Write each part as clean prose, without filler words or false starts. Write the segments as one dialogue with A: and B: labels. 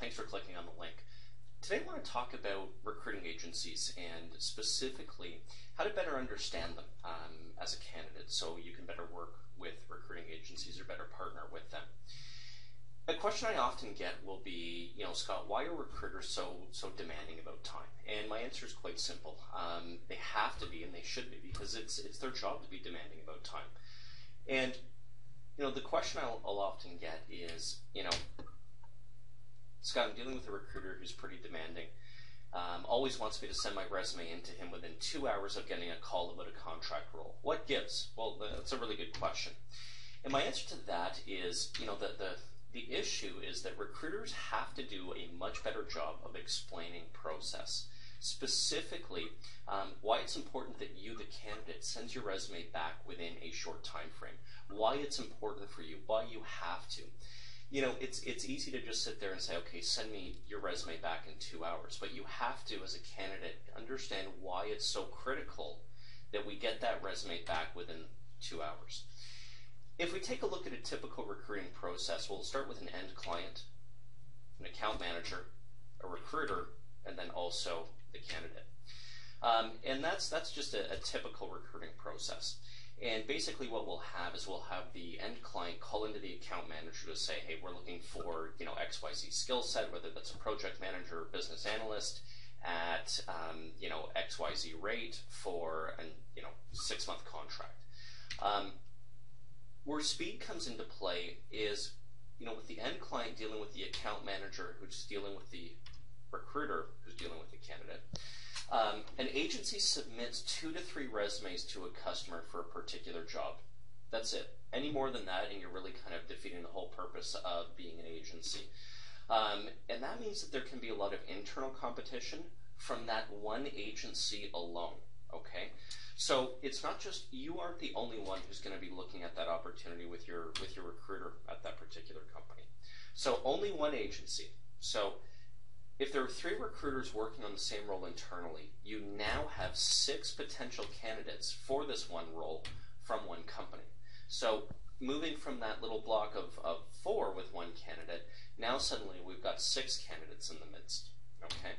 A: Thanks for clicking on the link. Today I want to talk about recruiting agencies and specifically how to better understand them as a candidate so you can better work with recruiting agencies or better partner with them. A question I often get will be, Scott, why are recruiters so demanding about time? And my answer is quite simple. They have to be and they should be because it's their job to be demanding about time. And the question I'll often get is, Scott, I'm dealing with a recruiter who's pretty demanding, always wants me to send my resume in to him within 2 hours of getting a call about a contract role. What gives? Well, that's a really good question. And my answer to that is, the issue is that recruiters have to do a much better job of explaining process. Specifically, why it's important that you, the candidate, sends your resume back within a short time frame. Why it's important for you, why you have to. It's easy to just sit there and say, okay, send me your resume back in 2 hours. But you have to, as a candidate, understand why it's so critical that we get that resume back within 2 hours. If we take a look at a typical recruiting process, we'll start with an end client, an account manager, a recruiter, and then also the candidate. And that's just a typical recruiting process. And basically what we'll have is we'll have the end client call into the account manager to say, hey, we're looking for XYZ skill set, whether that's a project manager or business analyst at XYZ rate for a 6-month contract. Where speed comes into play is with the end client dealing with the account manager who's dealing with the recruiter who's dealing with the candidate. An agency submits 2 to 3 resumes to a customer for a particular job. That's it. Any more than that, and you're really kind of defeating the whole purpose of being an agency. And that means that there can be a lot of internal competition from that one agency alone. Okay, so it's not just you aren't the only one who's going to be looking at that opportunity with your recruiter at that particular company. So only one agency. So if there are 3 recruiters working on the same role internally, you now have 6 potential candidates for this one role from one company. So moving from that little block of 4 with one candidate, now suddenly we've got 6 candidates in the midst. Okay.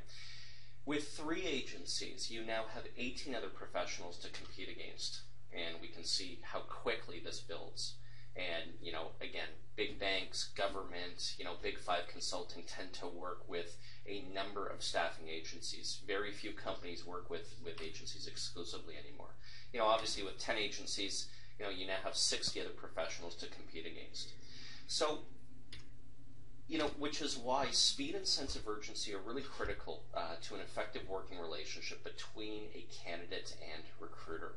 A: With 3 agencies, you now have 18 other professionals to compete against, and we can see how quickly this builds. And, again, big banks, government, Big 5 consulting tend to work with a number of staffing agencies. Very few companies work with agencies exclusively anymore. Obviously with 10 agencies, you now have 60 other professionals to compete against. So, which is why speed and sense of urgency are really critical to an effective working relationship between a candidate and recruiter.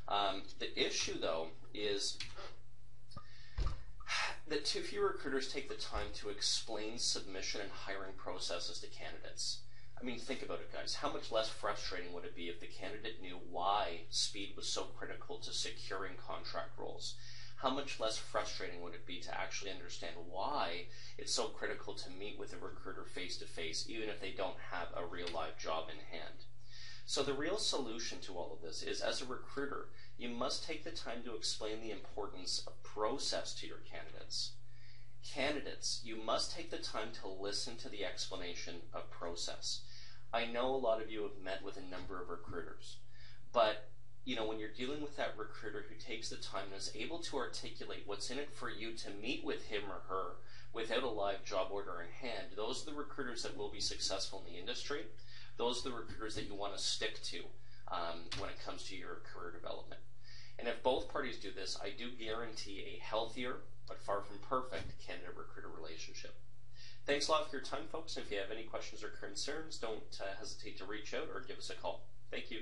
A: The issue, though, is that too few recruiters take the time to explain submission and hiring processes to candidates. I mean, think about it, guys. How much less frustrating would it be if the candidate knew why speed was so critical to securing contract roles? How much less frustrating would it be to actually understand why it's so critical to meet with a recruiter face-to-face, even if they don't have a real live job in hand? So the real solution to all of this is, as a recruiter, you must take the time to explain the importance of process to your candidates. Candidates, you must take the time to listen to the explanation of process. I know a lot of you have met with a number of recruiters, but when you're dealing with that recruiter who takes the time and is able to articulate what's in it for you to meet with him or her without a live job order in hand, those are the recruiters that will be successful in the industry. Those are the recruiters that you want to stick to when it comes to your career development. And if both parties do this, I do guarantee a healthier, but far from perfect, candidate-recruiter relationship. Thanks a lot for your time, folks. If you have any questions or concerns, don't hesitate to reach out or give us a call. Thank you.